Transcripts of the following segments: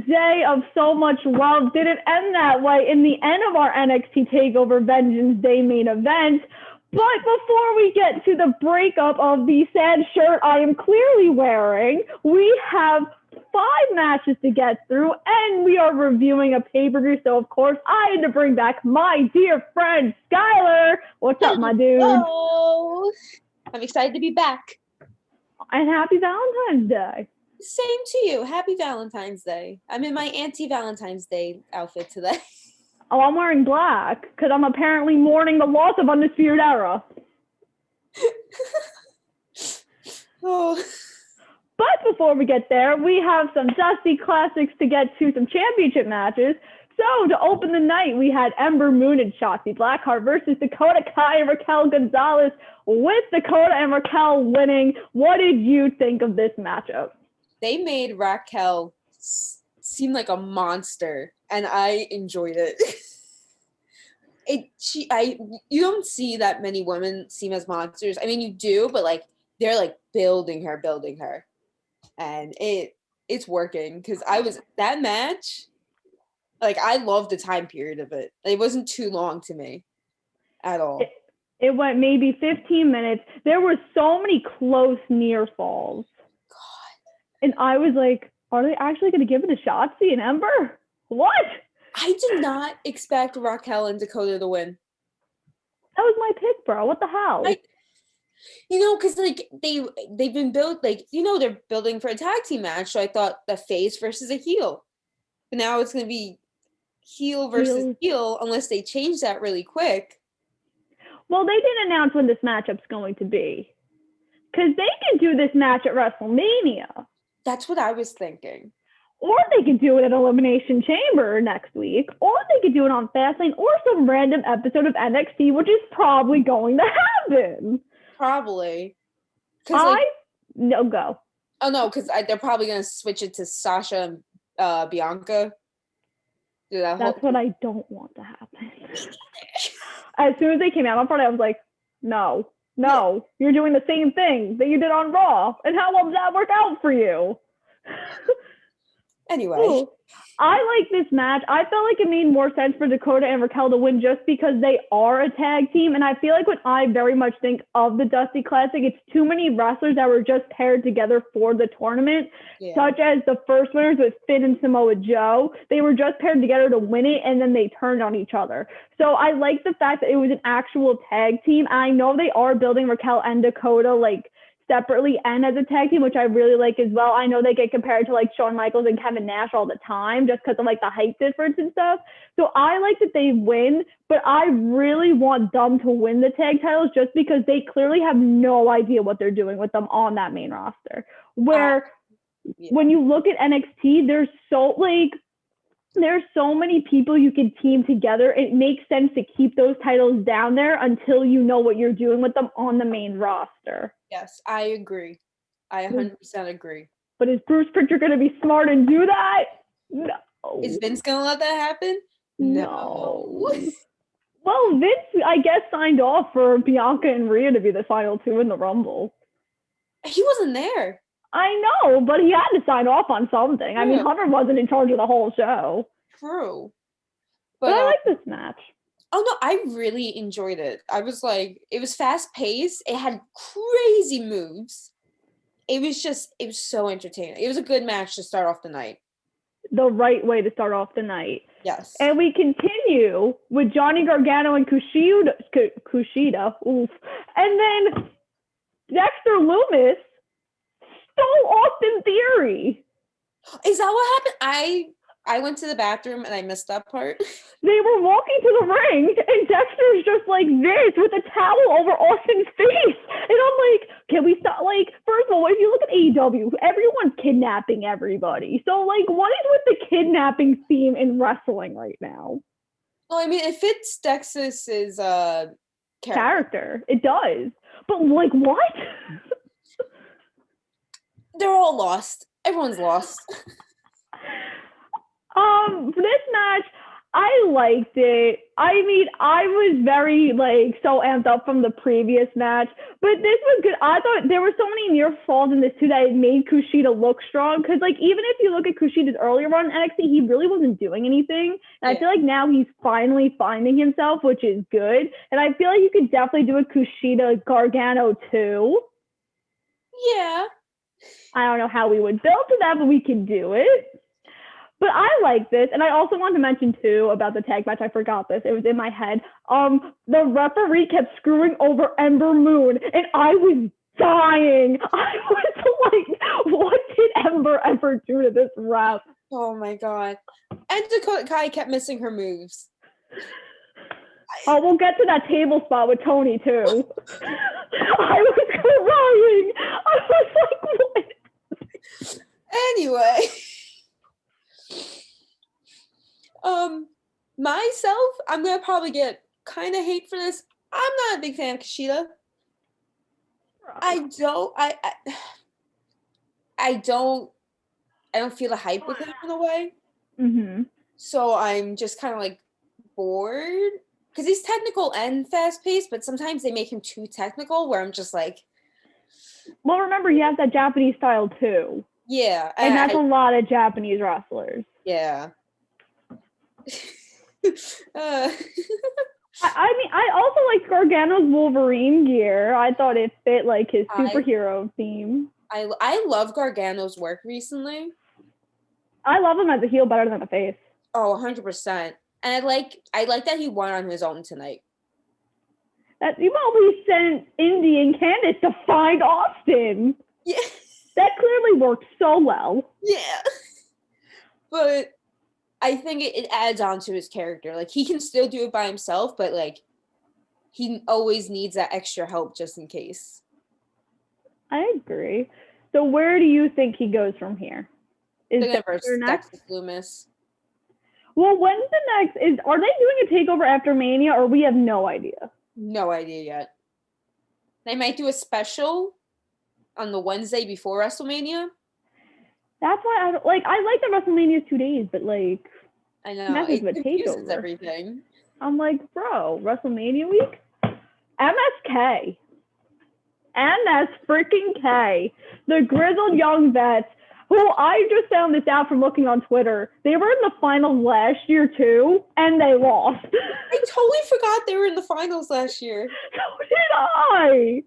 day of so much love didn't end that way in the end of our NXT TakeOver Vengeance Day main event. But before we get to the breakup of the sad shirt I am clearly wearing, we have 5 matches to get through, and we are reviewing a pay-per-view. So, of course, I had to bring back my dear friend, Skyler. What's up, my dude? Hello. I'm excited to be back. And happy Valentine's Day. Same to you. Happy Valentine's Day. I'm in my anti-Valentine's Day outfit today. Oh, I'm wearing black because I'm apparently mourning the loss of Undisputed Era. Oh. But before we get there, we have some Dusty Classics to get to, some championship matches. So to open the night, we had Ember Moon and Shotzi Blackheart versus Dakota Kai and Raquel Gonzalez, with Dakota and Raquel winning. What did you think of this matchup? They made Raquel seem like a monster, and I enjoyed it. You don't see that many women seem as monsters. I mean, you do, but like they're like building her, and it's working because that match. Like, I loved the time period of it. It wasn't too long to me at all. It went maybe 15 minutes. There were so many close near falls. God. And I was like, are they actually going to give it to Shotzi and Ember? What? I did not expect Raquel and Dakota to win. That was my pick, bro. What the hell? Because like they've been built, like, they're building for a tag team match. So I thought the face versus a heel. But now it's going to be heel versus heel unless they change that really quick. Well, they didn't announce when this matchup's going to be. Because they can do this match at WrestleMania. That's what I was thinking. Or they could do it at Elimination Chamber next week. Or they could do it on Fastlane or some random episode of NXT, which is probably going to happen. Probably. No, go. Oh, no, because they're probably going to switch it to Sasha and Bianca. That's what I don't want to happen. As soon as they came out on Friday, I was like, no, you're doing the same thing that you did on Raw. And how will that work out for you? Anyway. Ooh, I like this match. I felt like it made more sense for Dakota and Raquel to win just because they are a tag team. And I feel like when I very much think of the Dusty Classic, it's too many wrestlers that were just paired together for the tournament, such as the first winners with Finn and Samoa Joe. They were just paired together to win it, and then they turned on each other. So I like the fact that it was an actual tag team. And I know they are building Raquel and Dakota like separately and as a tag team, which I really like as well. I know they get compared to like Shawn Michaels and Kevin Nash all the time just because of like the height difference and stuff. So I like that they win, but I really want them to win the tag titles just because they clearly have no idea what they're doing with them on that main roster. Where when you look at NXT, there's so many people you can team together. It makes sense to keep those titles down there until you know what you're doing with them on the main roster. Yes, I agree. I 100% agree. But is Bruce Pritchard going to be smart and do that? No. Is Vince going to let that happen? No. Well, Vince, I guess, signed off for Bianca and Rhea to be the final 2 in the Rumble. He wasn't there. I know, but he had to sign off on something. I mean, Hunter wasn't in charge of the whole show. True. But I like this match. Oh, no, I really enjoyed it. I was like, it was fast-paced. It had crazy moves. It was so entertaining. It was a good match to start off the night. The right way to start off the night. Yes. And we continue with Johnny Gargano and Kushida. Oof. And then Dexter Lumis stole Austin Theory. Is that what happened? I went to the bathroom and I missed that part. They were walking to the ring and Dexter's just like this with a towel over Austin's face. And I'm like, can we stop? Like, first of all, if you look at AEW, everyone's kidnapping everybody. So like, what is with the kidnapping theme in wrestling right now? Well, I mean, it fits Dexter's character. It does. But like, what? They're all lost. Everyone's lost. This match, I liked it. I mean, I was very like so amped up from the previous match, but this was good. I thought there were so many near falls in this too that it made Kushida look strong. Because like even if you look at Kushida's earlier run in NXT, he really wasn't doing anything. And I feel like now he's finally finding himself, which is good. And I feel like you could definitely do a Kushida Gargano too. Yeah. I don't know how we would build to that, but we could do it. But I like this, and I also want to mention too about the tag match. I forgot this; it was in my head. The referee kept screwing over Ember Moon, and I was dying. I was like, "What did Ember ever do to this ref?" Oh my god! And Dakota Kai kept missing her moves. Oh, we'll get to that table spot with Tony too. I was crying. I was like, "What?" Anyway. Myself, I'm gonna probably get kind of hate for this. I'm not a big fan of Kushida. I don't feel the hype with him in a way. Mm-hmm. So I'm just kind of like bored because he's technical and fast paced, but sometimes they make him too technical where I'm just like. Well, remember he has that Japanese style too. Yeah, and that's a lot of Japanese wrestlers. Yeah. I mean, I also like Gargano's Wolverine gear. I thought it fit like his superhero theme. I love Gargano's work recently. I love him as a heel better than a face. Oh, 100%. And I like that he won on his own tonight. That he sent Indy and Candice to find Austin. Yeah. That clearly worked so well. Yeah. But I think it adds on to his character. Like, he can still do it by himself, but, like, he always needs that extra help just in case. I agree. So where do you think he goes from here? Is Dexter next? Loomis. Well, when's the next? Are they doing a takeover after Mania, or we have no idea? No idea yet. They might do a special on the Wednesday before WrestleMania. That's why I like that WrestleMania is 2 days, but like I know it confuses everything. I'm like, bro, WrestleMania week, MSK, freaking K, the grizzled young vets. Who I just found this out from looking on Twitter. They were in the finals last year too, and they lost. I totally forgot they were in the finals last year. So did I.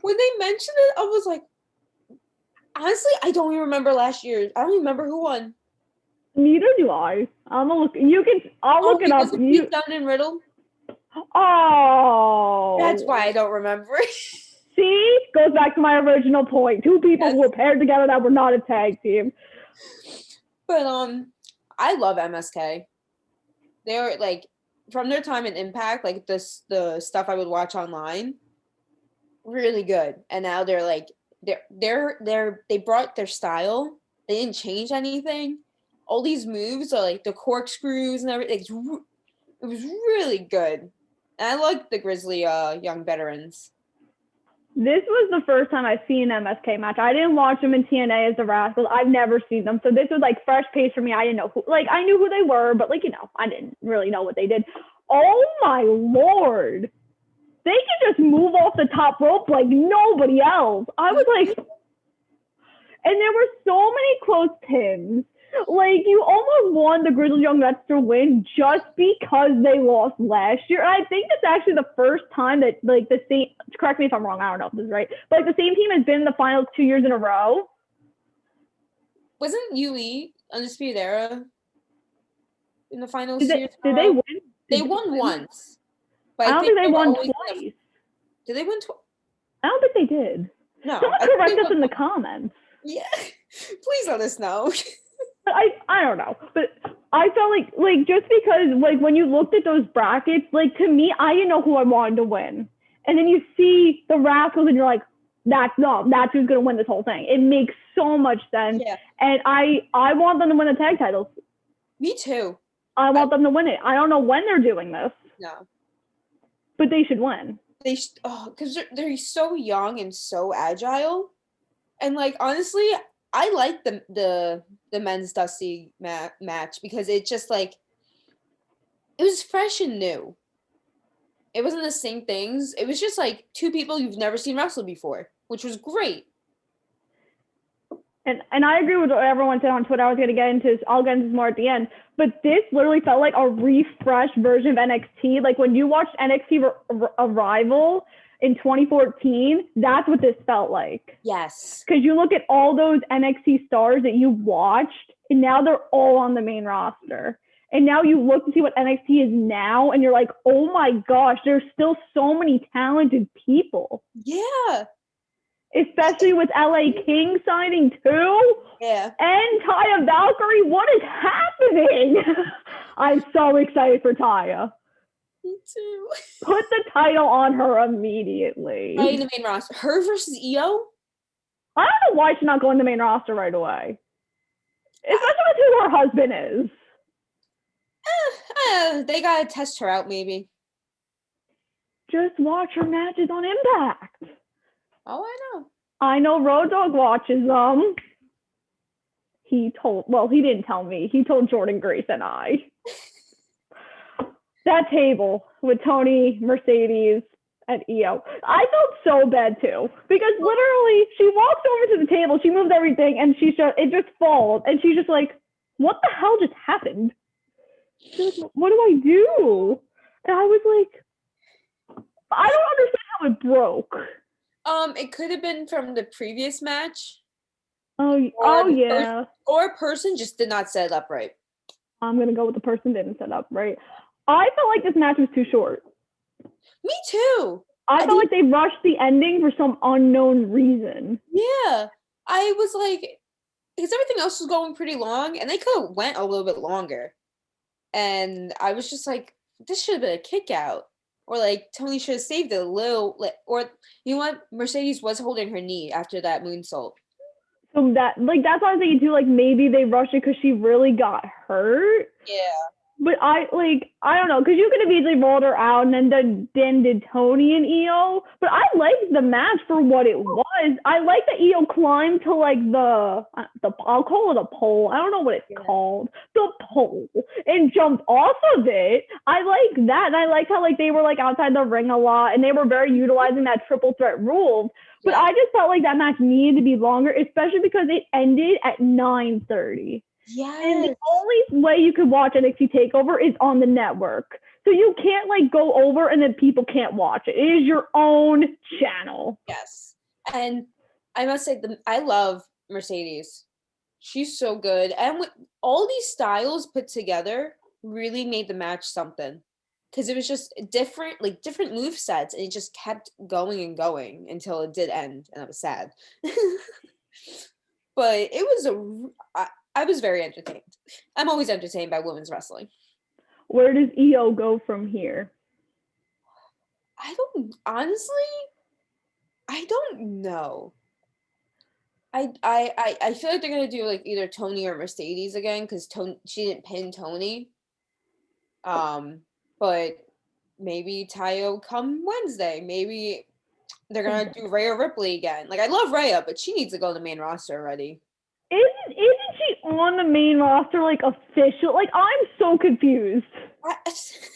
When they mentioned it, I was like, honestly, I don't even remember last year. I don't even remember who won. Neither do I. I'm gonna look. I'll look it up. Dunn and Riddle. Oh, that's why I don't remember. See, goes back to my original point. Two people who were paired together that were not a tag team. But I love MSK. They're like from their time in Impact, like the stuff I would watch online, really good. And now they're like they brought their style. They didn't change anything. All these moves are like the corkscrews and everything. It was really good. And I like the Grizzly young veterans. This was the first time I've seen an MSK match. I didn't watch them in TNA as the Rascals. I've never seen them. So this was like fresh pace for me. I didn't know I knew who they were, but I didn't really know what they did. Oh my Lord. They can just move off the top rope like nobody else. I was like, and there were so many close pins. Like, you almost want the Grizzled Young Vets to win just because they lost last year. And I think it's actually the first time that, like, the same, correct me if I'm wrong, I don't know if this is right, but, like, the same team has been in the finals 2 years in a row. Wasn't UE, Undisputed Era, in the finals? Did they win? They won once. But I don't think they won twice. Did they win twice? I don't think they did. No. Someone correct us in the comments. Yeah. Please let us know. I don't know, but I felt like just because like when you looked at those brackets, like to me, I didn't know who I wanted to win, and then you see the Rascals and you're like, that's who's gonna win this whole thing. It makes so much sense, yeah. And I want them to win the tag titles. Me too. I want them to win it. I don't know when they're doing this. No, but they should win. Because they're so young and so agile, and like honestly. I like the men's Dusty match because it just like it was fresh and new. It wasn't the same things. It was just like two people you've never seen wrestle before, which was great. And I agree with what everyone said on Twitter. I was going to get into this. I'll get into this more at the end. But this literally felt like a refreshed version of NXT. Like when you watched NXT Arrival in 2014, that's what this felt like. Yes. Because you look at all those NXT stars that you watched, and now they're all on the main roster. And now you look to see what NXT is now, and you're like, oh my gosh, there's still so many talented people. Yeah. Especially with LA King signing too. Yeah. And Taya Valkyrie, what is happening? I'm so excited for Taya. Me too. Put the title on her immediately. Right in the main roster. Her versus Io? I don't know why she's not going to the main roster right away. Especially with who her husband is. They gotta test her out, maybe. Just watch her matches on Impact. Oh, I know. I know Road Dogg watches them. He didn't tell me. He told Jordan Grace and I. That table with Tony, Mercedes, and Io. I felt so bad too. Because literally, she walks over to the table, she moves everything, and it just falls. And she's just like, what the hell just happened? She's like, what do I do? And I was like, I don't understand how it broke. It could have been from the previous match. Yeah. Or a person just did not set it up right. I'm gonna go with the person didn't set up right. I felt like this match was too short. Me too. I felt like they rushed the ending for some unknown reason. Yeah. I was like, because everything else was going pretty long, and they could have went a little bit longer. And I was just like, this should have been a kick out. Or like Tony should have saved it a little, or you know what? Mercedes was holding her knee after that moonsault. So that's what I was thinking too. Like maybe they rushed it because she really got hurt. Yeah. But I don't know, because you could have easily rolled her out and then did Tony and Io. But I liked the match for what it was. I like that Io climbed to like the I'll call it a pole. I don't know what it's called. The pole. And jumped off of it. I like that. And I like how like they were like outside the ring a lot and they were very utilizing that triple threat rule. But I just felt like that match needed to be longer, especially because it ended at 9:30. Yeah. And the only way you could watch NXT TakeOver is on the network. So you can't like go over and then people can't watch it. It is your own channel. Yes. And I must say, I love Mercedes. She's so good. And with all these styles put together really made the match something. Because it was just different move sets, and it just kept going and going until it did end, and I was sad. But it was I was very entertained. I'm always entertained by women's wrestling. Where does Io go from here? I don't know. I feel like they're gonna do like either Tony or Mercedes again because she didn't pin Tony. But maybe Tayo come Wednesday. Maybe they're gonna do Rhea Ripley again. Like I love Rhea, but she needs to go to the main roster already. Isn't she on the main roster like official? Like I'm so confused.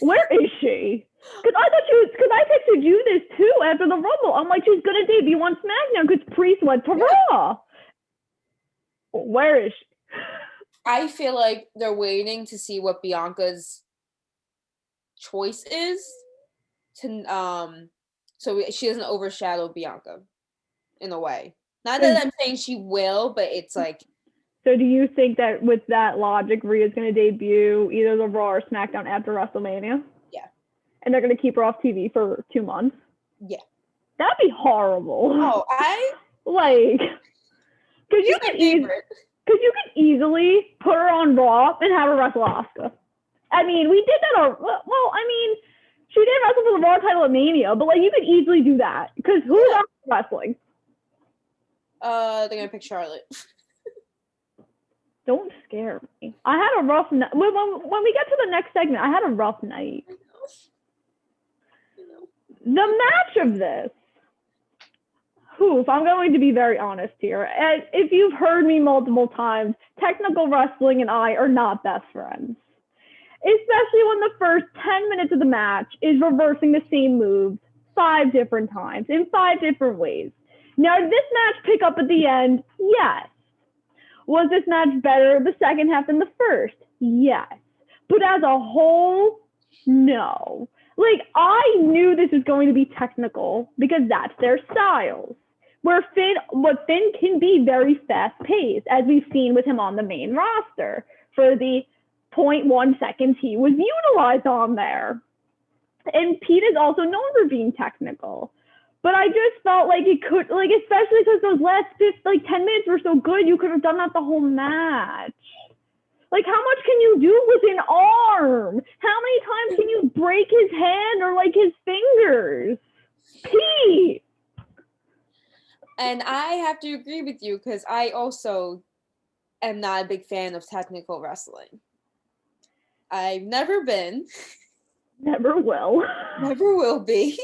Where is she? Because I thought she was. Because I texted you this too after the Rumble. I'm like, she's gonna debut on SmackDown because Priest went to Raw. Where is she? I feel like they're waiting to see what Bianca's choice is to so she doesn't overshadow Bianca in a way. Not that I'm saying she will, but it's like. So do you think that with that logic, Rhea's going to debut either the Raw or SmackDown after WrestleMania? Yeah. And they're going to keep her off TV for 2 months? Yeah. That'd be horrible. Oh, because you could easily put her on Raw and have her wrestle Asuka. I mean, we did that. She did wrestle for the Raw title at Mania, but like you could easily do that because who's wrestling? They're gonna pick Charlotte. Don't scare me. I had a rough night. When we get to the next segment, I had a rough night. I know. The match of this. If I'm going to be very honest here, and if you've heard me multiple times, technical wrestling and I are not best friends. especially when the first 10 minutes of the match is reversing the same moves 5 different times in 5 different ways. Now, did this match pick up at the end? Yes. Was this match better the second half than the first? Yes. But as a whole, no. Like, I knew this was going to be technical because that's their styles. Where Finn can be very fast-paced, as we've seen with him on the main roster for the 0.1 seconds he was utilized on there. And Pete is also known for being technical. But I just felt like it could, like, especially because those last 10 minutes were so good, you could have done that the whole match. Like, how much can you do with an arm? How many times can you break his hand or, like, his fingers? Pete! And I have to agree with you because I also am not a big fan of technical wrestling. I've never been. Never will. Never will be.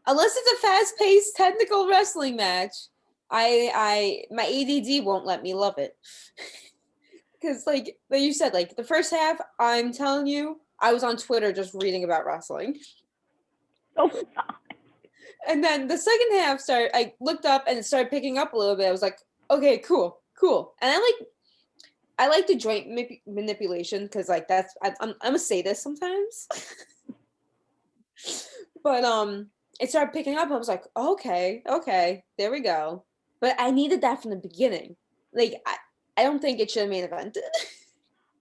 Unless it's a fast-paced technical wrestling match. My ADD won't let me love it. Because like you said, like the first half, I'm telling you, I was on Twitter just reading about wrestling. Oh, and then the second half I looked up and it started picking up a little bit. I was like, okay, cool. And I like the joint manipulation because like I'm a sadist sometimes. But it started picking up. I was like, okay, there we go. But I needed that from the beginning. Like I don't think it should have main evented.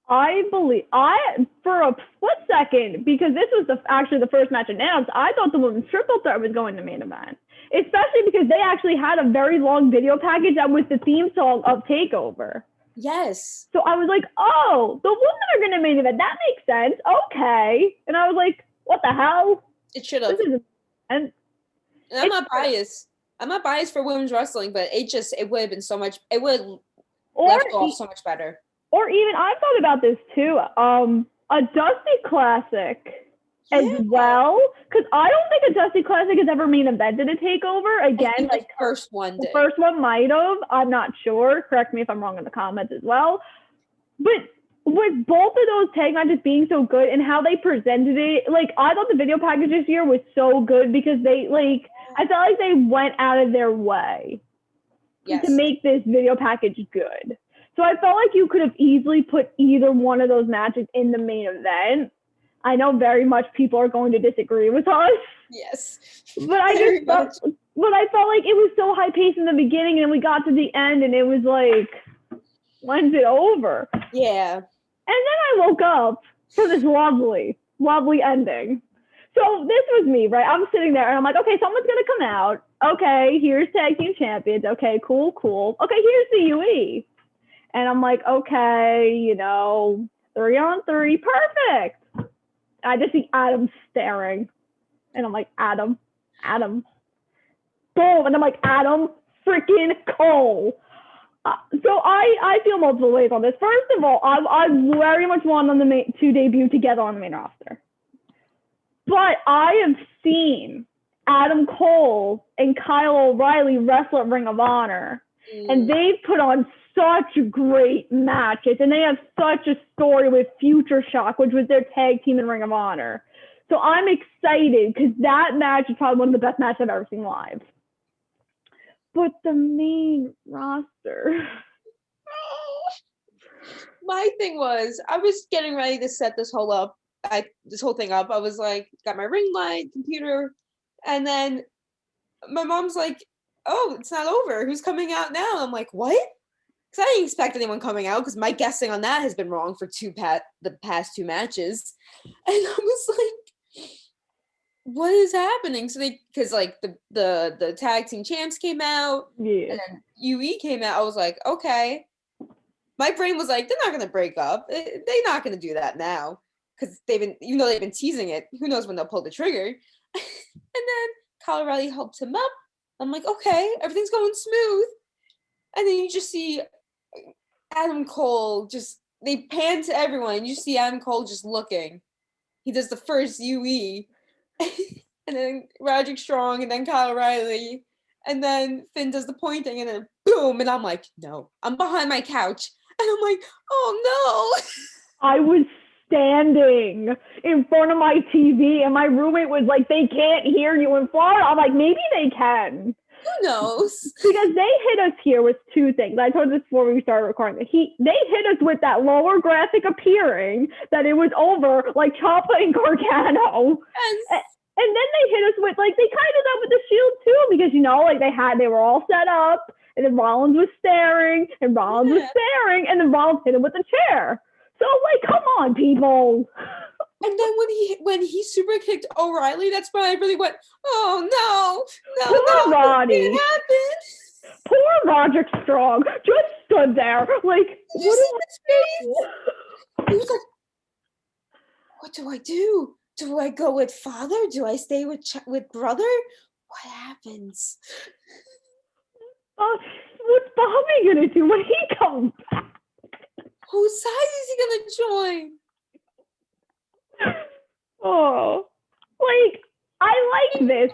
For a split second, because this was actually the first match announced, I thought the women's triple threat was going to main event. Especially because they actually had a very long video package that was the theme song of TakeOver. Yes. So I was like, oh, the women are going to main event. That makes sense. Okay. And I was like, what the hell? It should have. And I'm not biased. I'm not biased for women's wrestling, but it would have been so much, it would have left off so much better. Or even, I've thought about this too, a Dusty Classic as well, because I don't think a Dusty Classic has ever main evented a TakeOver. Again, like the first one did. The first one might have. I'm not sure. Correct me if I'm wrong in the comments as well. But with both of those tag matches being so good and how they presented it, like I thought the video package this year was so good because I felt like they went out of their way to make this video package good. So I felt like you could have easily put either one of those matches in the main event. I know very much people are going to disagree with us. Yes. But I felt like it was so high paced in the beginning and we got to the end and it was like, when's it over? Yeah. And then I woke up for this lovely ending. So this was me, right? I'm sitting there and I'm like, okay, someone's going to come out. Okay, here's tag team champions. Okay, cool. Okay, here's the UE. And I'm like, okay, 3-on-3, perfect. I just see Adam staring. And I'm like, Adam. Boom. And I'm like, Adam freaking Cole. So I feel multiple ways on this. First of all, I very much want them to debut together on the main roster. But I have seen Adam Cole and Kyle O'Reilly wrestle at Ring of Honor. And they've put on such great matches. And they have such a story with Future Shock, which was their tag team in Ring of Honor. So I'm excited because that match is probably one of the best matches I've ever seen live. But the main roster. My thing was, I was getting ready to set this whole thing up. I was like, got my ring light, computer, and then my mom's like, oh, it's not over. Who's coming out now? I'm like, what? Because I didn't expect anyone coming out because my guessing on that has been wrong for the past 2 matches. And I was like, what is happening? So because like the tag team champs came out, and then UE came out. I was like, okay. My brain was like, they're not gonna break up. They're not gonna do that now because even though they've been teasing it, who knows when they'll pull the trigger? And then Kyle O'Reilly helped him up. I'm like, okay, everything's going smooth. And then you just see Adam Cole they pan to everyone. And you see Adam Cole just looking. He does the first UE. And then Roderick Strong, and then Kyle O'Reilly, and then Finn does the pointing, and then boom, and I'm like, no, I'm behind my couch, and I'm like, oh no. I was standing in front of my TV, and my roommate was like, they can't hear you in Florida. I'm like, maybe they can. Who knows? Because they hit us here with two things. I told you this before we started recording. They hit us with that lower graphic appearing that it was over, like Ciampa and Gargano. Yes. And then they hit us with, like, they kind of did that with the Shield too, because, you know, like they were all set up, and then Rollins was staring, and Rollins was staring, and then Rollins hit him with a chair. So, like, come on, people. And then when he super kicked O'Reilly, that's when I really went, oh no, Poor Roddy. It happened. Poor Roderick Strong just stood there, like, Did you see his face? He was like, what do I do? Do I go with father? Do I stay with brother? What happens? What's Bobby gonna do when he comes back? Whose side is he gonna join? Oh, like, I like this.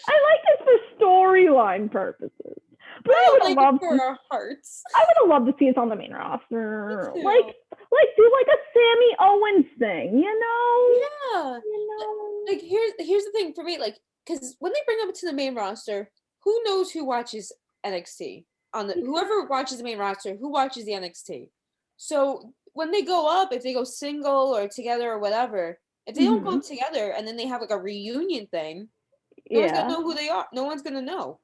I like this for storyline purposes. But I would love for our hearts. I would have loved to see us on the main roster. Like do like a Sammy Owens thing, you know? Yeah. You know? Like here's the thing for me, like, because when they bring them to the main roster, who knows who watches NXT? Whoever watches the main roster, who watches the NXT? So when they go up, if they go single or together or whatever, if they don't go together and then they have like a reunion thing, no one's gonna know who they are. No one's gonna know.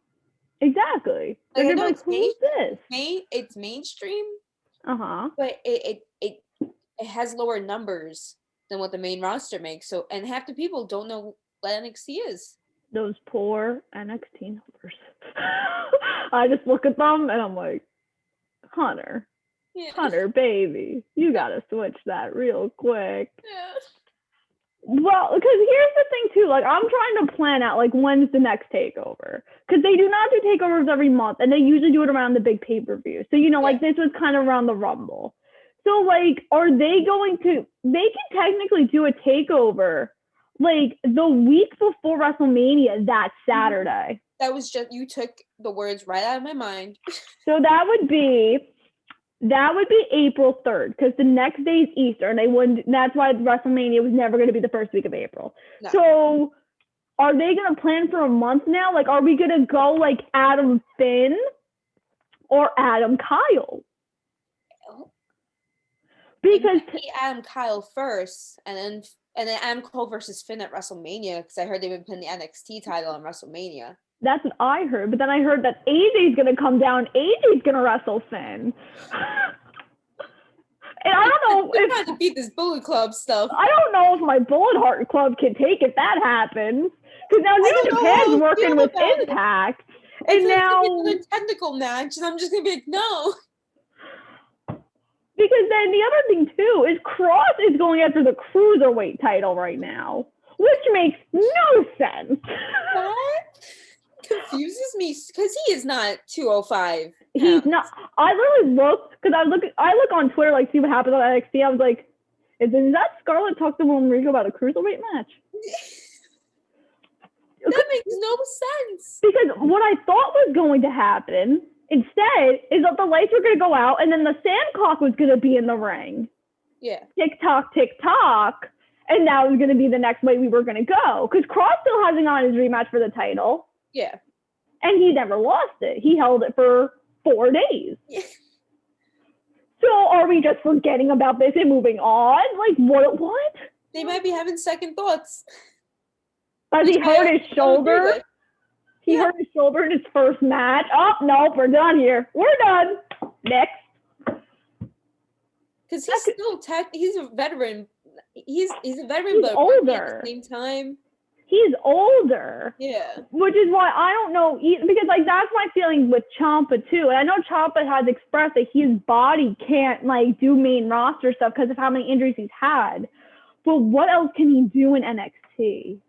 Exactly. Like, I know like, who's this? It's mainstream. Uh-huh. But it has lower numbers than what the main roster makes. So, and half the people don't know what NXT is. Those poor NXT numbers. I just look at them and I'm like, Hunter, baby, you gotta switch that real quick. Yeah. Well, because here's the thing too, like, I'm trying to plan out, like, when's the next takeover, because they do not do takeovers every month, and they usually do it around the big pay-per-view. So, you know, like, this was kind of around the Rumble. So, like, are they going to, they can technically do a takeover, like, the week before WrestleMania, that Saturday. That was just, you took the words right out of my mind. So that would be April 3rd, because the next day is Easter, and that's why WrestleMania was never going to be the first week of April. No. So are they going to plan for a month now? Like, are we going to go like Adam Finn or Adam Kyle? Because Adam Kyle first, and then Adam Cole versus Finn at WrestleMania, because I heard they would pin the NXT title on WrestleMania. That's what I heard, but then I heard that AJ's gonna come down. AJ's gonna wrestle Finn. And I don't know if trying to beat this Bullet Club stuff. I don't know if my Bullet Heart Club can take if that happens. Because now New Japan's working with Impact, and now it's a technical match, and I'm just gonna be like, no. Because then the other thing too is Cross is going after the Cruiserweight title right now, which makes no sense. What? Confuses me because he is not 205. He's not. I literally look because I look on Twitter, like, see what happens on NXT. I was like, is that Scarlett talk to Rodrigo about a cruiserweight match? That makes no sense. Because what I thought was going to happen instead is that the lights were going to go out and then the Sandcock was going to be in the ring. Yeah. Tick tock, and that was going to be the next way we were going to go. Because Cross still hasn't gotten his rematch for the title. Yeah. And he never lost it. He held it for 4 days. Yeah. So are we just forgetting about this and moving on? Like, what? They might be having second thoughts. Has he hurt his shoulder? He hurt his shoulder in his first match. Oh, no, we're done here. We're done. Next. Because he's still he's a veteran. He's a veteran, but older. At the same time. He's older. Yeah. Which is why I don't know, because, like, that's my feeling with Ciampa too. And I know Ciampa has expressed that his body can't, like, do main roster stuff because of how many injuries he's had. But what else can he do in NXT?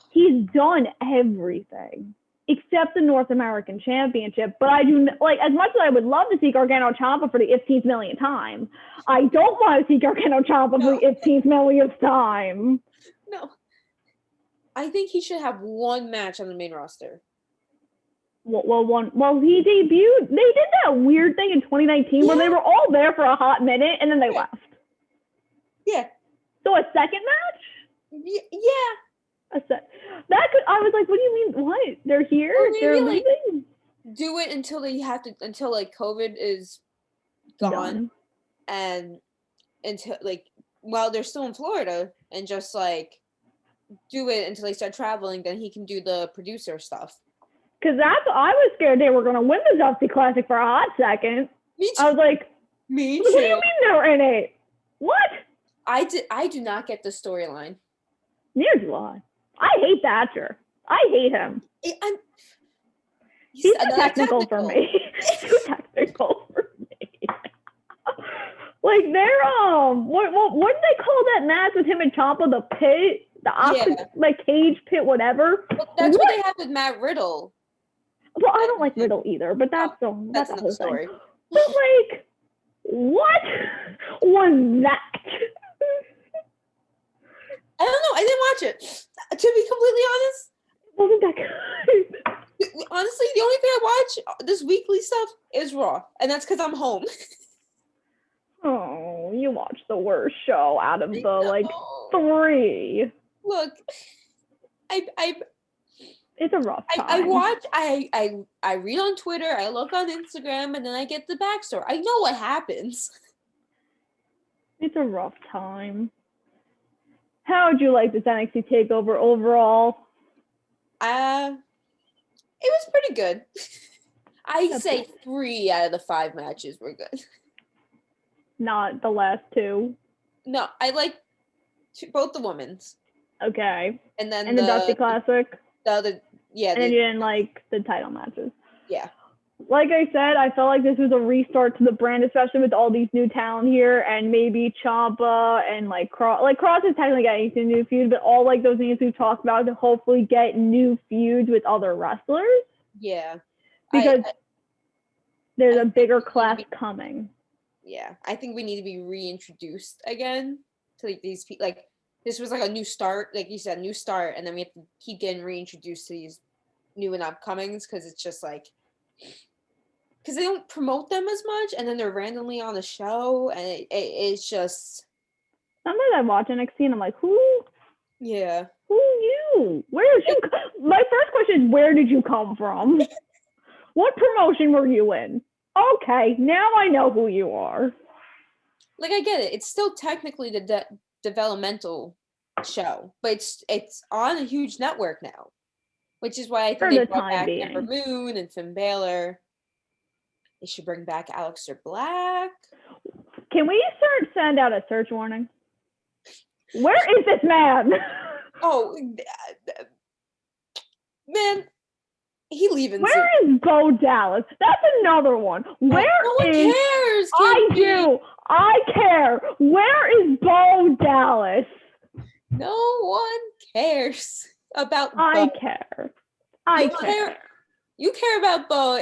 He's done everything except the North American Championship. But I do, like, as much as I would love to see Gargano Ciampa for the 15th millionth time, I don't want to see Gargano Ciampa for the 15th millionth time. No. I think he should have one match on the main roster. Well, he debuted. They did that weird thing in 2019 where they were all there for a hot minute and then they left. Yeah. So a second match? Yeah. That could. I was like, what do you mean? What? They're here? Or maybe, They're like, leaving? do it until like COVID is gone. Done. And until like while they're still in Florida, and just like do it until they start traveling, then he can do the producer stuff. Because I was scared they were going to win the Dusty Classic for a hot second. Me too. I was like, Me too. What do you mean they're in it? What? I do not get the storyline. Neither do I. I hate Thatcher. I hate him. He's too technical for me. Too technical for me. Like they're what did they call that match with him and Ciampa? The pit, like cage pit, whatever. Well, that's what they have with Matt Riddle. Well, I don't like Riddle either, but that's a whole story. Thing. But like, what was that? I don't know. I didn't watch it. To be completely honest, wasn't that good? Honestly, the only thing I watch this weekly stuff is Raw, and that's because I'm home. Oh, you watched the worst show out of the three. Look, it's a rough time. I watch. I read on Twitter. I look on Instagram, and then I get the backstory. I know what happens. It's a rough time. How would you like this NXT takeover overall? It was pretty good. I'd say 3 out of the 5 matches were good. Not the last 2. No, I like both the women's. Okay. And then the Dusty Classic. The other, yeah. And then you didn't like the title matches. Yeah. Like I said, I felt like this was a restart to the brand, especially with all these new talent here, and maybe Ciampa and like Cross. Like Cross is technically getting into new feuds, but all like those names we've talked about to hopefully get new feuds with other wrestlers. Yeah. Because there's a bigger class coming. Yeah, I think we need to be reintroduced again to like these people. Like this was like a new start, like you said, new start, and then we have to keep getting reintroduced to these new and upcomings because it's just like. Because they don't promote them as much, and then they're randomly on the show, and it's just. Sometimes I watch NXT and I'm like, who? Yeah. Who knew? Where did you? My first question is, where did you come from? What promotion were you in? Okay, now I know who you are. Like I get it. It's still technically the developmental show, but it's on a huge network now, which is why I think they brought back Ember Moon and Finn Balor. They should bring back Aleister Black. Can we send out a search warning? Where is this man? Oh, man, he leaving. Where is Bo Dallas? That's another one. Where no one cares. I care. Where is Bo Dallas? No one cares about Bo. I care. I care. You care about Bo.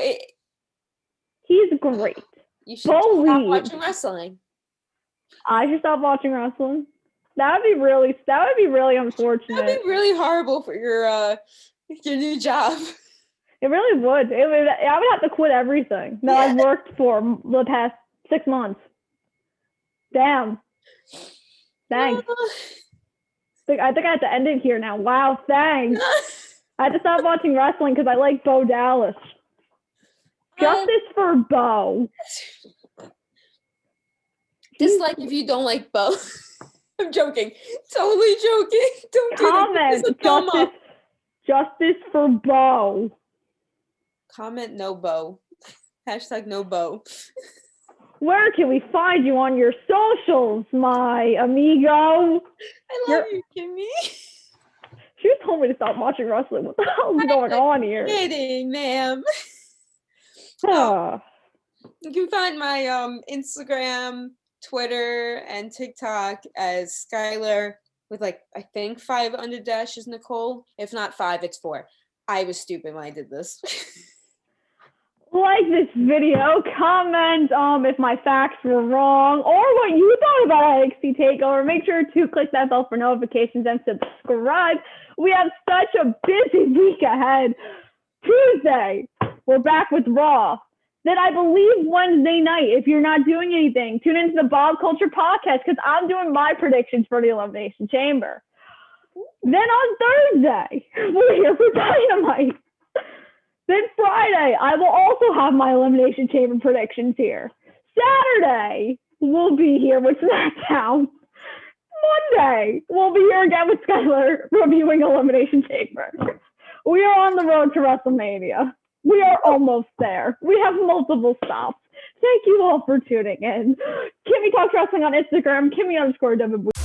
He's great. You should stop watching wrestling. I should stop watching wrestling. That would be really unfortunate. That'd be really horrible for your new job. It really would. I would have to quit everything that I've worked for the past 6 months. Damn. Thanks. I think I have to end it here now. Wow, thanks. I had to stop watching wrestling because I like Bo Dallas. Justice for Bo. Dislike if you don't like Bo. I'm joking. Totally joking. Don't comment. Justice for Bo. Comment no Bo. Hashtag no Bo. Where can we find you on your socials, my amigo? I love you, Kimmy. She told me to stop watching wrestling. What the hell is going on here? Kidding, ma'am. You can find my Instagram, Twitter, and TikTok as Skyler with I think 5 underdashes, Nicole. If not 5, it's 4. I was stupid when I did this. Like this video, comment if my facts were wrong or what you thought about NXT TakeOver. Make sure to click that bell for notifications and subscribe. We have such a busy week ahead. Tuesday, we're back with Raw. Then I believe Wednesday night, if you're not doing anything, tune into the Bob Culture podcast because I'm doing my predictions for the Elimination Chamber. Then on Thursday, we're here for Dynamite. Then Friday, I will also have my Elimination Chamber predictions here. Saturday, we'll be here with SmackDown. Monday, we'll be here again with Skyler reviewing Elimination Chamber. We are on the road to WrestleMania. We are almost there. We have multiple stops. Thank you all for tuning in. Kimmy Talks Wrestling on Instagram, Kimmy_WB.